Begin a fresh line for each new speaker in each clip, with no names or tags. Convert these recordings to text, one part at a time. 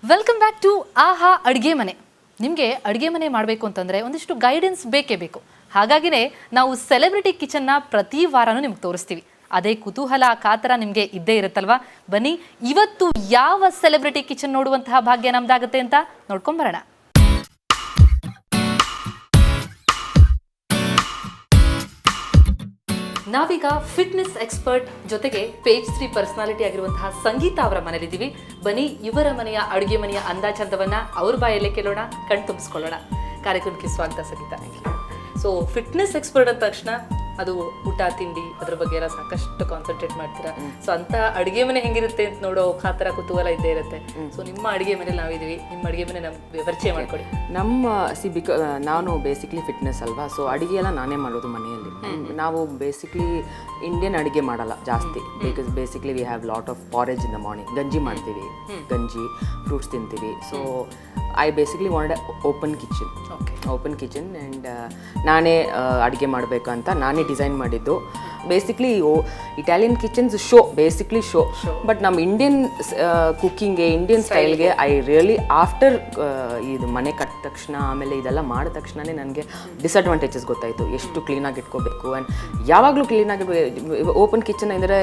Welcome back to ಆಹಾ ಅಡುಗೆ ಮನೆ. ನಿಮಗೆ ಅಡುಗೆ ಮನೆ ಮಾಡಬೇಕು ಅಂತಂದರೆ ಒಂದಿಷ್ಟು ಗೈಡೆನ್ಸ್ ಬೇಕೇ ಬೇಕು. ಹಾಗಾಗಿನೇ ನಾವು ಸೆಲೆಬ್ರಿಟಿ ಕಿಚನ್ನ ಪ್ರತಿ ವಾರನೂ ನಿಮ್ಗೆ ತೋರಿಸ್ತೀವಿ. ಅದೇ ಕುತೂಹಲ ಕಾತರ ನಿಮಗೆ ಇದ್ದೇ ಇರುತ್ತಲ್ವಾ? ಬನ್ನಿ ಇವತ್ತು ಯಾವ ಸೆಲೆಬ್ರಿಟಿ ಕಿಚನ್ ನೋಡುವಂತಹ ಭಾಗ್ಯ ನಮ್ದಾಗುತ್ತೆ ಅಂತ ನೋಡ್ಕೊಂಬರೋಣ. ನಾವೀಗ ಫಿಟ್ನೆಸ್ ಎಕ್ಸ್ಪರ್ಟ್ ಜೊತೆಗೆ ಪೇಜ್ 3 ಪರ್ಸನಾಲಿಟಿ ಆಗಿರುವಂತಹ ಸಂಗೀತ ಅವರ ಮನೆಯಲ್ಲಿದ್ದೀವಿ. ಬನ್ನಿ ಇವರ ಮನೆಯ ಅಡುಗೆ ಮನೆಯ ಅಂದಾಚಂದವನ್ನ ಅವ್ರ ಬಾಯಲ್ಲೇ ಕೇಳೋಣ, ಕಣ್ ತುಂಬಿಸ್ಕೊಳ್ಳೋಣ. ಕಾರ್ಯಕ್ರಮಕ್ಕೆ ಸ್ವಾಗತ ಸಂಗೀತ. ಸೊ ಫಿಟ್ನೆಸ್ ಎಕ್ಸ್ಪರ್ಟ್ ಅಂದ ತಕ್ಷಣ ಅದು ಊಟ ತಿಂಡಿ ಅದ್ರ ಬಗ್ಗೆ ಎಲ್ಲ ಸಾಕಷ್ಟು ಕಾನ್ಸಂಟ್ರೇಟ್ ಮಾಡ್ತೀರಾ. ಸೊ ಅಂತ ಅಡುಗೆ ಮನೆ ಹೆಂಗಿರುತ್ತೆ ಅಂತ ನೋಡೋ ಖಾತರ ಕುತೂಹಲ ಇದ್ದೇ ಇರುತ್ತೆ. ಸೊ ನಿಮ್ಮ ಅಡುಗೆ ಮನೇಲಿ ನಾವಿದ್ದೀವಿ, ನಿಮ್ಮ ಅಡುಗೆ ಮನೆ ನಮ್ಗೆ ಪರಿಚಯ ಮಾಡ್ಕೊಡಿ.
ನಾನು ಬೇಸಿಕ್ಲಿ ಫಿಟ್ನೆಸ್ ಅಲ್ವಾ, ಸೊ ಅಡುಗೆ ಎಲ್ಲ ನಾನೇ ಮಾಡೋದು ಮನೆಯಲ್ಲಿ. ನಾವು ಬೇಸಿಕ್ಲಿ ಇಂಡಿಯನ್ ಅಡುಗೆ ಮಾಡಲ್ಲ ಜಾಸ್ತಿ, because basically we have lot of porridge in the morning. ಗಂಜಿ ಮಾಡ್ತೀವಿ, ಗಂಜಿ ಫ್ರೂಟ್ಸ್ ತಿಂತೀವಿ. So I basically want open kitchen and ನಾನೇ ಅಡುಗೆ ಮಾಡಬೇಕು ಅಂತ ನಾನೇ ಡಿಸೈನ್ ಮಾಡಿದ್ದು. Basically Italian kitchens basically show, but ನಮ್ಮ ಇಂಡಿಯನ್ ಕುಕ್ಕಿಂಗ್ಗೆ, ಇಂಡಿಯನ್ ಸ್ಟೈಲ್ಗೆ ಐ ರಿಯಲಿ ಆಫ್ಟರ್ ಇದು ಮನೆ ಕಟ್ಟ ತಕ್ಷಣ ಆಮೇಲೆ ಇದೆಲ್ಲ ಮಾಡಿದ ತಕ್ಷಣವೇ ನನಗೆ ಡಿಸ್ಅಡ್ವಾಂಟೇಜಸ್ ಗೊತ್ತಾಯಿತು. ಎಷ್ಟು ಕ್ಲೀನಾಗಿ ಇಟ್ಕೋಬೇಕು ಆ್ಯಂಡ್ ಯಾವಾಗಲೂ ಕ್ಲೀನಾಗಿ. ಓಪನ್ ಕಿಚನ್ ಅಂದರೆ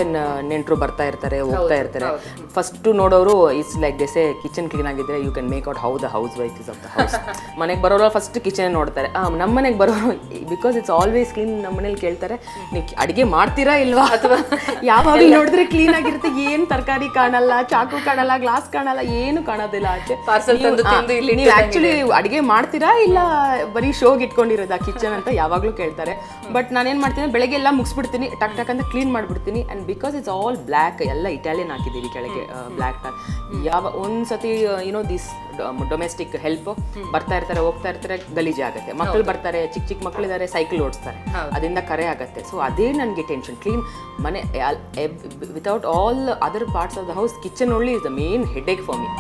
ನೆಂಟರು ಬರ್ತಾ ಇರ್ತಾರೆ, ಹೋಗ್ತಾ ಇರ್ತಾರೆ. ಫಸ್ಟು ನೋಡೋರು ಇಟ್ಸ್ ಲೈಕ್ ದೇಸೆ ಕಿಚನ್ ಕ್ಲೀನಾಗಿದ್ದರೆ you can make out how the housewife is of the house. ಮನೆಗೆ ಬರೋರು ಫಸ್ಟ್ ಕಿಚನ್ ನೋಡ್ತಾರೆ. ನಮ್ಮ ಮನೆಗೆ ಬರೋರು ಬಿಕಾಸ್ ಇಟ್ಸ್ ಆಲ್ವೇಸ್ ಕ್ಲೀನ್. ನಮ್ಮ ಮನೇಲಿ ಕೇಳ್ತಾರೆ, ನೀವು ಅಡುಗೆ ಮಾಡ್ತೀರಾ ಇಲ್ವಾ, ಅಥವಾ ಯಾವಾಗ ನೋಡಿದ್ರೆ ಕ್ಲೀನ್ ಆಗಿರುತ್ತೆ, ಏನು ತರಕಾರಿ ಕಾಣಲ್ಲ, ಚಾಕು ಕಾಣಲ್ಲ, ಗ್ಲಾಸ್ ಕಾಣಲ್ಲ, ಏನು ಕಾಣೋದಿಲ್ಲ. ಆಚೆ ನೀವು ಆ್ಯಕ್ಚುಲಿ ಅಡುಗೆ ಮಾಡ್ತೀರಾ ಇಲ್ಲ ಬರೀ ಶೋಗೆ ಇಟ್ಕೊಂಡಿರೋದು ಆ ಕಿಚನ್ ಅಂತ ಯಾವಾಗಲೂ ಕೇಳ್ತಾರೆ. ಬಟ್ ನಾನೇನು ಮಾಡ್ತೀನಿ, ಬೆಳಗ್ಗೆ ಎಲ್ಲ ಮುಗಿಸ್ಬಿಡ್ತೀನಿ, ಟಕ್ ಟಕ್ ಅಂತ ಕ್ಲೀನ್ ಮಾಡಿಬಿಡ್ತೀನಿ. And because it's all black, ಎಲ್ಲ ಇಟಾಲಿಯನ್ ಹಾಕಿದ್ದೀವಿ ಕೆಳಗೆ ಬ್ಲ್ಯಾಕ್ ಟಾಕ್. ಒಂದ್ಸತಿ ಯುನೋ ದಿಸ್ ಡೊಮೆಸ್ಟಿಕ್ ಹೆಲ್ಪ್ ಬರ್ತಾ ಇರ್ತಾರೆ, ಹೋಗ್ತಾ ಇರ್ತಾರೆ, ಗಲೀಜೆ ಆಗುತ್ತೆ. ಮಕ್ಕಳು ಬರ್ತಾರೆ, ಚಿಕ್ಕ ಚಿಕ್ಕ ಮಕ್ಕಳಿದ್ದಾರೆ, ಸೈಕಲ್ ಓಡಿಸ್ತಾರೆ, ಅದರಿಂದ ಕರೆ ಆಗುತ್ತೆ. ಸೊ ಅದೇ ನನಗೆ ಟೆನ್ಷನ್. ಕ್ಲೀನ್ ಮನೆ without all other parts of the house, kitchen only is the main headache for me.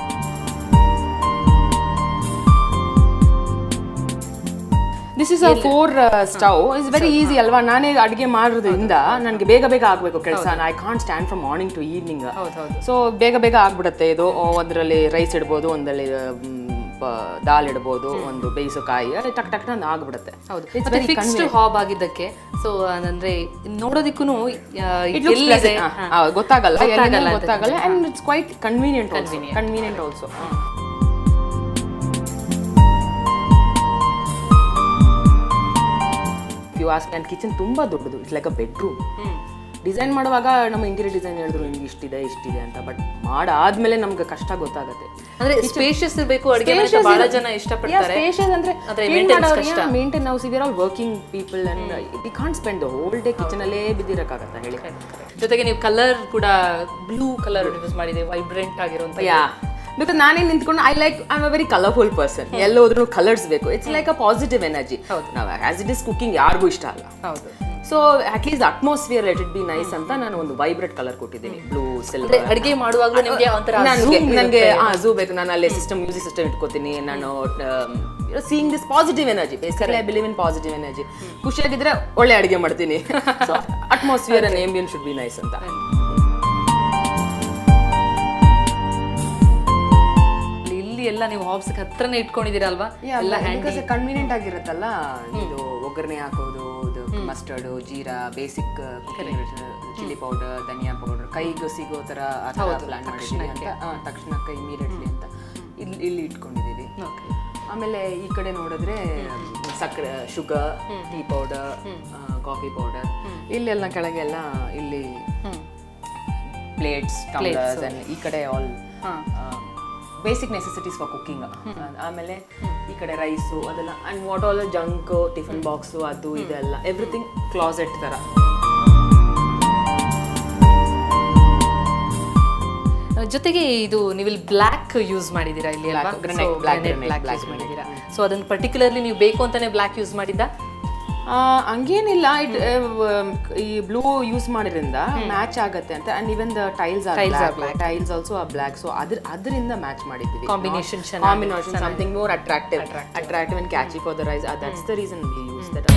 This is a 4 stove. Is very easy ಅಲ್ವಾ? ನಾನೇ ಅಡುಗೆ ಮಾಡೋದ್ರಿಂದ ನನಗೆ ಬೇಗ ಬೇಗ ಆಗಬೇಕು ಕೆಲಸ. I can't stand from morning to evening. So ಬೇಗ ಬೇಗ ಆಗ್ಬಿಡುತ್ತೆ. ಇದು ಒಂದರಲ್ಲಿ ರೈಸ್ ಇಡ್ಬೋದು, ಒಂದರಲ್ಲಿ ದಾಲ್ ಇಡ್ಬೋದು, ಒಂದು ಬೇಯಿಸೋ ಕಾಯಿ, ಟಕ್ ಟಕ್ ಅಂತ ಆಗ್ಬಿಡುತ್ತೆ.
ಫಿಕ್ಸ್ಡ್ ಹಾಬ್ ಆಗಿದ್ದಕ್ಕೆ ಸೊ ಅಂದ್ರೆ ನೋಡೋದಕ್ಕೂ
ಗೊತ್ತಾಗಲ್ಲ. And it's quite convenient also. ನನ್ನ ಕಿಚನ್ ತುಂಬಾ ದೊಡ್ಡದು. It's like a bedroom. Design ಮಾಡುವಾಗ ನಮ್ಮ ಇಂಟೀರಿಯರ್ ಡಿಸೈನ್ ಹೇಳಿದ್ರು ನಿಮ್ಗೆ ಇಷ್ಟಿದೆ ಅಂತ, ಬಟ್ ಮಾಡಾದ್ಮೇಲೆ ನಮ್ಗೆ ಕಷ್ಟ ಗೊತ್ತಾಗುತ್ತೆ.
ಅಂದ್ರೆ ಸ್ಪೇಷಿಯಸ್ ಇರಬೇಕು ಅಡುಗೆ ಮನೆ, ಬಹಳ ಜನ ಇಷ್ಟಪಡ್ತಾರೆ.
ಸ್ಪೇಷಿಯಸ್ ಅಂದ್ರೆ ಮೇಂಟೈನ್ ನಾವು we are all working people and we can't spend the whole day kitchen ಅಲ್ಲೇ ಬಿದ್ದಿರಕ್ಕಾಗತ್ತಾ ಹೇಳಿ.
ಜೊತೆಗೆ ನೀವು ಕಲರ್ ಕೂಡ ಬ್ಲೂ ಕಲರ್ ಯೂಸ್ ಮಾಡಿದೆ, ವೈಬ್ರೆಂಟ್ ಆಗಿರುವಂತ.
ಬಿಕಾಸ್ ನಾನೇ ನಿಂತ್ಕೊಂಡು I am a very colourful person. ಎಲ್ಲೋದ್ರೂ ಕಲರ್ಸ್ ಬೇಕು. It's like a positive energy. ನಾವು ಆಸ್ ಇಟ್ ಇಸ್ ಕುಕಿಂಗ್ ಯಾರಿಗೂ ಇಷ್ಟ ಅಲ್ಲ. So at least atmosphere let it be nice ಅಂತ ನಾನು ಒಂದು ವೈಬ್ರೆಟ್ ಕಲರ್ ಕೊಟ್ಟಿದ್ದೀನಿ, ಬ್ಲೂ ಸಿಲ್ವರ್.
ಅಡುಗೆ ಮಾಡುವಾಗಲೂ ನಿಮಗೆ
ನನಗೆ ಝೂ ಬೇಕು. ನಾನು ಅಲ್ಲಿ ಮ್ಯೂಸಿಕ್ ಸಿಸ್ಟಮ್ ಇಟ್ಕೋತೀನಿ. ನಾನು seeing this positive energy. Basically I believe in positive energy. ಖುಷಿಯಾಗಿದ್ರೆ ಒಳ್ಳೆ ಅಡುಗೆ ಮಾಡ್ತೀನಿ. So atmosphere and ambience should be nice ಅಂತ.
ಎಲ್ಲ ನೀವು ಹಾಬ್ಸ್ ಹತ್ರನೇ ಇಟ್ಕೊಂಡಿದ್ದೀರಲ್ವಾ? ಎಲ್ಲ
ಕನ್ವೀನಿಯಂಟ್ ಆಗಿರುತ್ತಲ್ಲ. ಇದು ಒಗ್ಗರಣೆ ಹಾಕೋದು, ಮಸ್ಟರ್ಡ್, ಜೀರಾ, ಬೇಸಿಕ್ ಚಿಲ್ಲಿ ಪೌಡರ್, ಧನಿಯಾ ಪೌಡರ್, ಕೈಗೆ ಸಿಗೋ ಥರ ಪ್ಲಾನ್ ಮಾಡಿದ್ದೀವಿ ಅಂತ, ತಕ್ಷಣಕ್ಕೆ ಇಮಿಡಿಯೇಟ್ಲಿ ಅಂತ ಇಲ್ಲಿ ಇಟ್ಕೊಂಡಿದ್ದೀವಿ. ಆಮೇಲೆ ಈ ಕಡೆ ನೋಡಿದ್ರೆ ಸಕ್ಕರೆ, sugar, tea powder, coffee powder. ಇಲ್ಲೆಲ್ಲ ಕೆಳಗೆಲ್ಲ ಇಲ್ಲಿ ಪ್ಲೇಟ್ಸ್, ಟಂಬ್ಲರ್ಸ್, ಅಂಡ್ ಈ ಕಡೆ all basic necessities for cooking. ಆಮೇಲೆ ಈ ಕಡೆ ರೈಸು ಅದೆಲ್ಲ, and what all junk, tiffin box, ಅದು ಇದೆಲ್ಲ ಎವ್ರಿಥಿಂಗ್ ಕ್ಲಾಸೆಟ್ ಥರ.
ಜೊತೆಗೆ ಇದು ನೀವು ಇಲ್ಲಿ ಬ್ಲ್ಯಾಕ್ ಯೂಸ್ ಮಾಡಿದ್ದೀರಾ, ಇಲ್ಲಿ ಬ್ಲ್ಯಾಕ್ ಯೂಸ್ ಮಾಡಿದ್ದೀರಾ. ಸೊ ಅದನ್ನು ಪರ್ಟಿಕ್ಯುಲರ್ಲಿ ನೀವು ಬೇಕು ಅಂತಾನೆ ಬ್ಲ್ಯಾಕ್ ಯೂಸ್ ಮಾಡಿದ್ದ?
ಹಂಗೇನಿಲ್ಲ. ಈ ಬ್ಲೂ ಯೂಸ್ ಮಾಡಿದ್ರಿಂದ ಮ್ಯಾಚ್ ಆಗತ್ತೆ ಅಂತ. And even the tiles also ಆ ಬ್ಲ್ಯಾಕ್. ಸೊ ಅದರಿಂದ ಮ್ಯಾಚ್ ಮಾಡಿದ್ವಿ.
Combination
something more attractive and catchy for the rise. That's the reason we use that.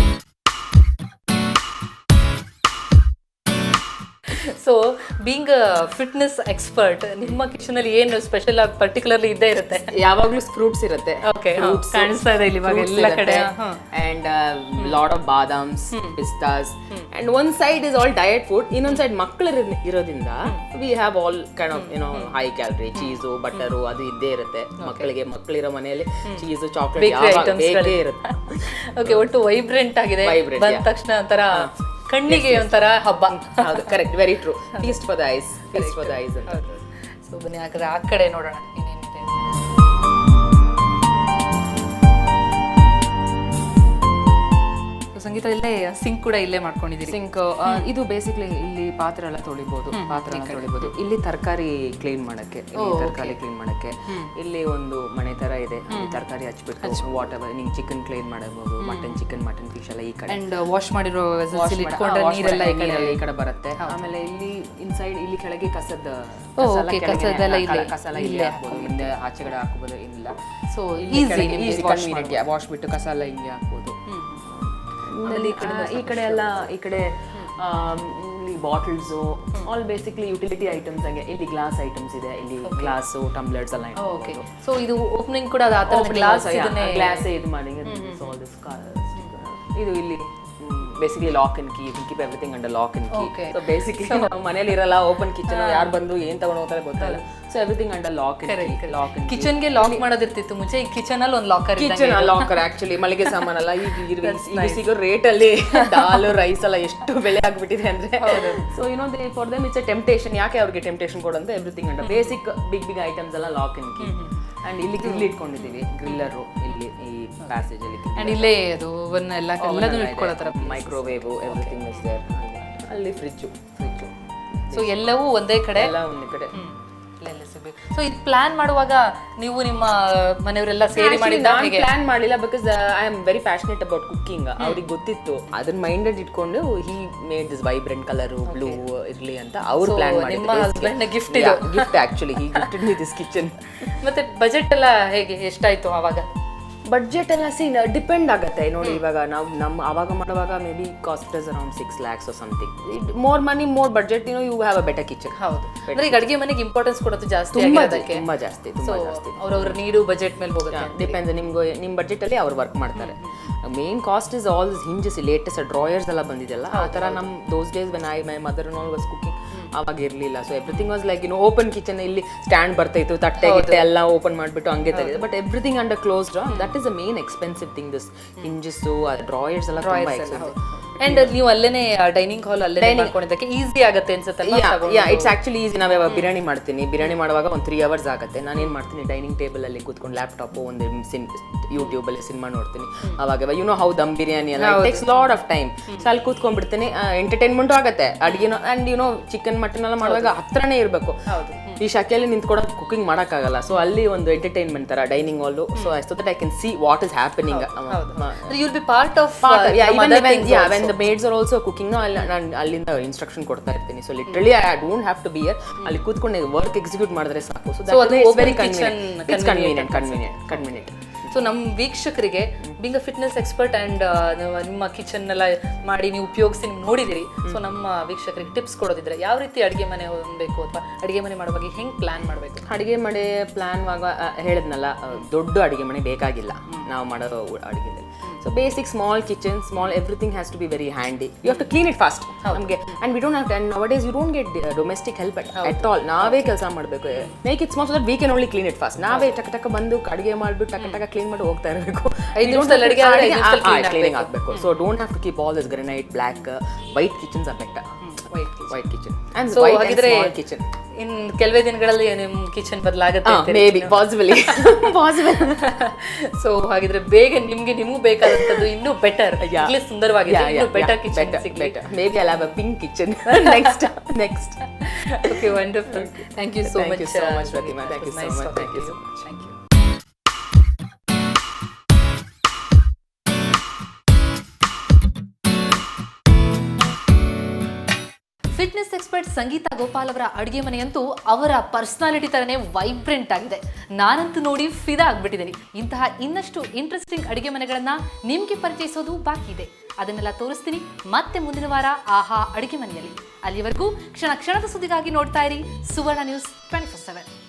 So being fitness expert ನಿಮ್ಮ ಕಿಚನ್ ಅಲ್ಲಿ ಏನು special ಆಗಿ ಪರ್ಟಿಕ್ಯುಲರ್ಲಿ ಇದ್ದೇ ಇರುತ್ತೆ.
ಯಾವಾಗ್ಲೂ ಫ್ರೂಟ್ಸ್ ಇರುತ್ತೆ.
ಓಕೆ, ಕಾಣಿಸ್ತಾ ಇದೆ ಇಲ್ಲಿ ಇವಾಗ ಎಲ್ಲ ಕಡೆ.
ಅಂಡ್ ಲಾಟ್ ಆಫ್ ಬಾದಾಮ್ಸ್, ಪಿಸ್ತಾಸ್, and one side is all diet food, ಇನ್ನೊಂದ್ ಸೈಡ್ ಮಕ್ಕಳು ಇರೋದ್ರಿಂದ we have all kind of you know high calorie, cheese, butter ಅದು ಇದ್ದೇ ಇರುತ್ತೆ. ಮಕ್ಕಳಿರೋ ಮನೆಯಲ್ಲಿ ಚೀಸು, ಚಾಕ್ಲೇಟ್ ಬೇಕೇ ಇರುತ್ತೆ.
ಓಕೆ, ಒಟ್ಟು ವೈಬ್ರೆಂಟ್ ಆಗಿದೆ. ಬಂದ ತಕ್ಷಣ ಒಂಥರ ಕಣ್ಣಿಗೆ ಒಂಥರ ಹಬ್ಬ.
ಹೌದು, correct, very true. Feast for the ice, feast for the ice ಅಂತ.
ಸೊ ಬನ್ನಿ ಹಾಗಾದ್ರೆ ಆ ಕಡೆ ನೋಡೋಣ ಏನೇನಿದೆ. ಸಂಗೀತ ಇಲ್ಲೇ ಸಿಂಕ್ ಕೂಡ ಇಲ್ಲೇ ಮಾಡ್ಕೊಂಡಿದ್ದೀರಿ.
ಸಿಂಕ್ ಇದು ಬೇಸಿಕ್ಲಿ ಇಲ್ಲಿ ಪಾತ್ರೆ ಎಲ್ಲ ತೊಳಿಬಹುದು, ಇಲ್ಲಿ ತರಕಾರಿ ಕ್ಲೀನ್ ಮಾಡಕ್ಕೆ, ಇಲ್ಲಿ ಒಂದು ಮನೆ ತರ ಇದೆ, ತರಕಾರಿ ಹಚ್ಬಿಟ್ಟು ವಾಟ್ ಎವರ್ ನಿಂಗೆ ಚಿಕನ್ ಕ್ಲೀನ್ ಮಾಡಬಹುದು, ಮಟನ್ ಫಿಶ್ ಎಲ್ಲ ಈ ಕಡೆ.
ಅಂಡ್ ವಾಶ್ ಮಾಡಿರೋ ಇಟ್ಕೊಂಡ್ರೆ ನೀರೆಲ್ಲ
ಈ ಕಡೆ ಬರುತ್ತೆ. ಆಮೇಲೆ ಇಲ್ಲಿ ಇನ್ಸೈಡ್ ಇಲ್ಲಿ ಕೆಳಗೆ ಕಸ ಇಲ್ಲೇ ಹಾಕ್ಬೋದು, ಹಿಂದೆ ಆಚೆಗಡೆ ಹಾಕಬಹುದು. ಇಲ್ಲ,
ಸೊ ಈಸಿ
ವಾಶ್ ಬಿಟ್ಟು ಕಸ ಎಲ್ಲ ಹಿಂಗೆ ಹಾಕ್ಬೋದು. ಈ ಕಡೆ ಎಲ್ಲ ಈ ಕಡೆ ಇಲ್ಲಿ bottles all basically utility items. ಹಂಗೆ ಇಲ್ಲಿ ಗ್ಲಾಸ್ ಐಟಮ್ಸ್ ಇದೆ, ಇಲ್ಲಿ ಗ್ಲಾಸು, ಟಂಬ್ಲರ್ಸ್ ಎಲ್ಲ.
ಓಕೆ, ಸೊ ಇದು ಓಪನಿಂಗ್ ಕೂಡ ಗ್ಲಾಸ್
ಇದು ಮಾಡಿ. ಇದು ಇಲ್ಲಿ basically lock and key, keep everything under lock and key. So basically ನಾವು ಮನೇಲಿ ಇರಲ್ಲ, ಓಪನ್ ಕಿಚನ್, ಯಾರು ಬಂದು ಏನ್ ತಗೊಂಡು ಹೋಗ್ತಾರೆ ಗೊತ್ತಲ್ಲ. So everything under lock and
kitchen ಗೆ ಲಾಕ್ ಮಾಡೋದಿರ್ತಿತ್ತು ಮುಂಚೆ. ಈ ಕಿಚನ್ ಅಲ್ಲಿ ಒಂದು ಲಾಕರ್,
ಲಾಕರ್ ಆಕ್ಚುಲಿ ಮಳಿಗೆ ಸಾಮಾನಲ್ಲ. ಈಗ ಸಿಗೋ ರೇಟ್ ಅಲ್ಲಿ ದಾಲ್, ರೈಸ್ ಎಲ್ಲ ಎಷ್ಟು ಬೆಲೆ ಆಗ್ಬಿಟ್ಟಿದೆ ಅಂದ್ರೆ. So you know they for them it's a temptation. ಯಾಕೆ ಅವ್ರಿಗೆ ಟೆಂಪ್ಟೇಷನ್ ಕೊಡಂತ everything under basic big items ಎಲ್ಲ ಲಾಕ್ ಅಂಡ್ ಕೀ. ಅಂಡ್ ಇಲ್ಲಿ ಗ್ರಿಲ್ ಇಟ್ಕೊಂಡಿದ್ದೀವಿ, ಗ್ರಿಲ್ಲರು ಇಲ್ಲಿ ಈ ಪ್ಯಾಸೇಜ್ ಅಲ್ಲಿ.
ಅಂಡ್ ಇಲ್ಲೇ ಅದು ಓವನ್ ಎಲ್ಲದೂ ಇಟ್ಕೊಳ್ಳೋ ತರ,
ಮೈಕ್ರೋವೇವ್, ಎವ್ರಿಥಿಂಗ್ ಇಸ್ ದೇರ್. ಅಲ್ಲಿ ಫ್ರಿಡ್ಜು.
ಸೊ ಎಲ್ಲವೂ ಒಂದೇ ಕಡೆ,
ಎಲ್ಲ ಒಂದೇ ಕಡೆ.
ಸೊ ಇದು ಪ್ಲಾನ್ ಮಾಡುವಾಗ ನೀವು ನಿಮ್ಮ ಮನೆಯವರೆಲ್ಲ ಸೇರಿ ಮಾಡಿದ್ದ?
ಪ್ಲಾನ್ ಮಾಡಿಲ್ಲ, because I am very passionate about cooking. ಅವ್ರಿಗೆ ಗೊತ್ತಿತ್ತು, ಅದನ್ನ ಮೈಂಡೆಡ್ ಇಟ್ಕೊಂಡು he made this vibrant colour blue ಇರ್ಲಿ ಅಂತ ಅವ್ರು ಪ್ಲಾನ್ ಮಾಡಿ.
ನಿಮ್ಮ husband gift
actually he gifted me this kitchen.
ಮತ್ತೆ ಬಜೆಟ್ ಎಲ್ಲ ಹೇಗೆ, ಎಷ್ಟಾಯ್ತು ಆವಾಗ?
ಬಡ್ಜೆಟ್ ಎಲ್ಲ ಡಿಪೆಂಡ್ ಆಗುತ್ತೆ ನೋಡಿ. ಇವಾಗ ನಾವು ಅವಾಗ ಮಾಡುವಾಗ maybe cost is around 6 lakhs or something. More money more budget, you have a better kitchen.
ಹೌದು, ಅಂದ್ರೆ ಈಗ ಅಡಿಗೆ ಮನೆಗೆ ಇಂಪಾರ್ಟೆನ್ಸ್ ಕೊಡೋದು ಜಾಸ್ತಿ,
ತುಂಬಾ ಜಾಸ್ತಿ.
ಅವ್ರವ್ರ ನೀಡು ಬಜೆಟ್ ಮೇಲೆ ಹೋಗುತ್ತೆ.
ಡಿಪೆಂಡ್ಸ್, ನಿಮ್ಮ ಬಡ್ಜೆಟ್ ಅಲ್ಲಿ ಅವ್ರು ವರ್ಕ್ ಮಾಡ್ತಾರೆ. Main cost is all hinges, latest drawers ಎಲ್ಲ ಬಂದಿದೆಲ್ಲ ಆ ತರ. ನಮ್ those days when my mother in all was cooking, ಅವಾಗ ಇರ್ಲಿಲ್ಲ. So everything was like open kitchen. ಇಲ್ಲಿ ಸ್ಟ್ಯಾಂಡ್ ಬರ್ತಾಯಿತ್ತು, ತಟ್ಟೆ ಗಿಟ್ಟೆ ಎಲ್ಲ ಓಪನ್ ಮಾಡ್ಬಿಟ್ಟು ಹಂಗೆ ತೆಗೆದು. But everything under closed. That is a main expensive thing. This ಹಿಂಜಸ್ಸು, drawers ಎಲ್ಲ ತುಂಬಾ ಎಕ್ಸ್ಪೆನ್ಸಿವ್.
ಅಂಡ್ ನೀವು ಅಲ್ಲೇನೆ ಡೈನಿಂಗ್ ಹಾಲ್ ಅಲ್ಲೇ ಮಾಡ್ಕೊಂಡಿದ್ದಕ್ಕೆ ಈಸಿ ಆಗುತ್ತೆ ಅನ್ಸುತ್ತಲ್ಲ?
It's actually easy. ನಾವು ಯಾವಾಗ ಬಿರಿಯಾನಿ ಮಾಡ್ತೀನಿ, ಬಿರಿಯಾನಿ ಮಾಡುವಾಗ ಒಂದು 3 hours ಆಗುತ್ತೆ. ನಾನೇನು ಮಾಡ್ತೀನಿ, ಡೈನಿಂಗ್ ಟೇಬಲ್ ಅಲ್ಲಿ ಕೂತ್ಕೊಂಡು ಲ್ಯಾಪ್ಟಾಪ್ ಒಂದು ಯೂಟ್ಯೂಬ್ ಅಲ್ಲಿ ಸಿನಿಮಾ ನೋಡ್ತೀನಿ. ಅವಾಗ you know how dum biryani ಎಲ್ಲ takes lot of time. So ಅಲ್ಲಿ ಕೂತ್ಕೊಂಡ್ಬಿಡ್ತೀನಿ, ಎಂಟರ್ಟೈನ್ಮೆಂಟು ಆಗುತ್ತೆ ಅಡುಗೆನೋ. And you know chicken mutton ಎಲ್ಲ ಮಾಡುವಾಗ ಹತ್ರನೇ ಇರಬೇಕು. ಈ ಶಾಖೆಯಲ್ಲಿ ನಿಂತ್ಕೊಂಡು ಕುಕಿಂಗ್ ಮಾಡೋಕ್ಕಾಗಲ್ಲ. ಸೊ ಅಲ್ಲಿ ಒಂದು ಎಂಟರ್ಟೈನ್ಮೆಂಟ್ ತರ dining hall. So so that I can see what is happening.
You will be part of
when the maids are also cooking, ನಾನು ಅಲ್ಲಿಂದ ಇನ್ಸ್ಟ್ರಕ್ಷನ್ ಕೊಡ್ತಾ ಇರ್ತೀನಿ. So literally I don't have to be here. ಅಲ್ಲಿ ಕೂತ್ಕೊಂಡು work execute ಮಾಡಿದ್ರೆ ಸಾಕು. So that is very convenient.
So ನಮ್ಮ ವೀಕ್ಷಕರಿಗೆ being a fitness expert and ನಿಮ್ಮ ಕಿಚನ್ ಎಲ್ಲ ಮಾಡಿ ನೀವು ಉಪಯೋಗಿಸಿ ನೀವು ನೋಡಿದಿರಿ. ಸೊ ನಮ್ಮ ವೀಕ್ಷಕರಿಗೆ ಟಿಪ್ಸ್ ಕೊಡೋದಿದ್ರೆ ಯಾವ ರೀತಿ ಅಡುಗೆ ಮನೆ ಹೊಂದಬೇಕು, ಅಥವಾ ಅಡುಗೆ ಮನೆ ಮಾಡುವಾಗ ಹೆಂಗೆ ಪ್ಲಾನ್ ಮಾಡಬೇಕು?
ಅಡುಗೆ ಮನೆ ಪ್ಲಾನ್ ಹೇಳಿದ್ನಲ್ಲ, ದೊಡ್ಡ ಅಡುಗೆ ಮನೆ ಬೇಕಾಗಿಲ್ಲ ನಾವು ಮಾಡೋ ಅಡುಗೆದಲ್ಲಿ. So basic small kitchen, small everything has to be very handy. You have to clean it fast ನಮಗೆ. And we don't have to, nowadays you don't get domestic help at all. ನಾವೇ ಕೆಲಸ ಮಾಡಬೇಕು. Make it small so that we can only clean it fast. ನಾವೇ ಟಕ ಬಂದು ಅಡುಗೆ ಮಾಡಿಬಿಟ್ಟು ಟಕ ಕ್ಲೀನ್ ಮಾಡಿ ಹೋಗ್ತಾ ಇರಬೇಕು. ಕ್ಲೀನಿಂಗ್ ಆಗಬೇಕು. So don't have to keep all this granite, black, white kitchens are better. White kitchen and
ಹಾಗಿದ್ರೆ
ಕಿಚನ್
ಇನ್ ಕೆಲವೇ ದಿನಗಳಲ್ಲಿ ನಿಮ್ಮ ಕಿಚನ್ ಬದಲಾಗುತ್ತೆ,
ಮೇ ಬಿ ಪಾಸಿಬಲ್.
ಸೊ ಹಾಗಿದ್ರೆ ಬೇಗ ನಿಮಗೂ ಬೇಕಾದಂತದ್ದು ಇನ್ನೂ ಬೆಟರ್, ಸುಂದರವಾಗಿದೆ, ಇನ್ನೂ ಬೆಟರ್ ಕಿಚನ್ ಸಿಗಲಿ.
Maybe I have a pink kitchen next.
Okay, wonderful. Thank you so much.
Pratima, thank you so much. Thank you.
Fitness expert Sangeeta Gopal ಅವರ ಅಡುಗೆ ಮನೆಯಂತೂ ಅವರ ಪರ್ಸನಾಲಿಟಿ ತರನೇ ವೈಬ್ರೆಂಟ್ ಆಗಿದೆ. ನಾನಂತೂ ನೋಡಿ ಫಿದಾ ಆಗ್ಬಿಟ್ಟಿದ್ದೀನಿ. ಇಂತಹ ಇನ್ನಷ್ಟು ಇಂಟ್ರೆಸ್ಟಿಂಗ್ ಅಡುಗೆ ಮನೆಗಳನ್ನ ನಿಮ್ಗೆ ಪರಿಚಯಿಸೋದು ಬಾಕಿ ಇದೆ. ಅದನ್ನೆಲ್ಲ ತೋರಿಸ್ತೀನಿ ಮತ್ತೆ ಮುಂದಿನ ವಾರ ಆಹಾ ಅಡುಗೆ ಮನೆಯಲ್ಲಿ. ಅಲ್ಲಿವರೆಗೂ ಕ್ಷಣ ಕ್ಷಣದ ಸುದ್ದಿಗಾಗಿ ನೋಡ್ತಾ ಇರಿ ಸುವರ್ಣ ನ್ಯೂಸ್ 24/7.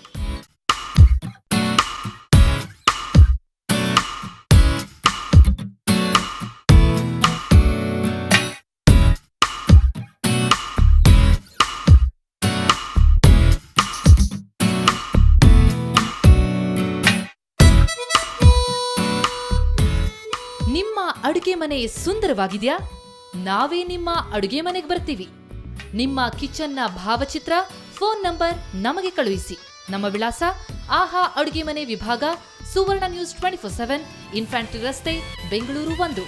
ನಿಮ್ಮ ಅಡುಗೆ ಮನೆ ಸುಂದರವಾಗಿದೆಯಾ? ನಾವೇ ನಿಮ್ಮ ಅಡುಗೆ ಮನೆಗೆ ಬರ್ತೀವಿ. ನಿಮ್ಮ ಕಿಚನ್ನ ಭಾವಚಿತ್ರ, ಫೋನ್ ನಂಬರ್ ನಮಗೆ ಕಳುಹಿಸಿ. ನಮ್ಮ ವಿಳಾಸ ಆಹಾ ಅಡುಗೆ ಮನೆ ವಿಭಾಗ, ಸುವರ್ಣ ನ್ಯೂಸ್ 24/7, ಇನ್ಫ್ಯಾಂಟ್ರಿ ರಸ್ತೆ, ಬೆಂಗಳೂರು 1.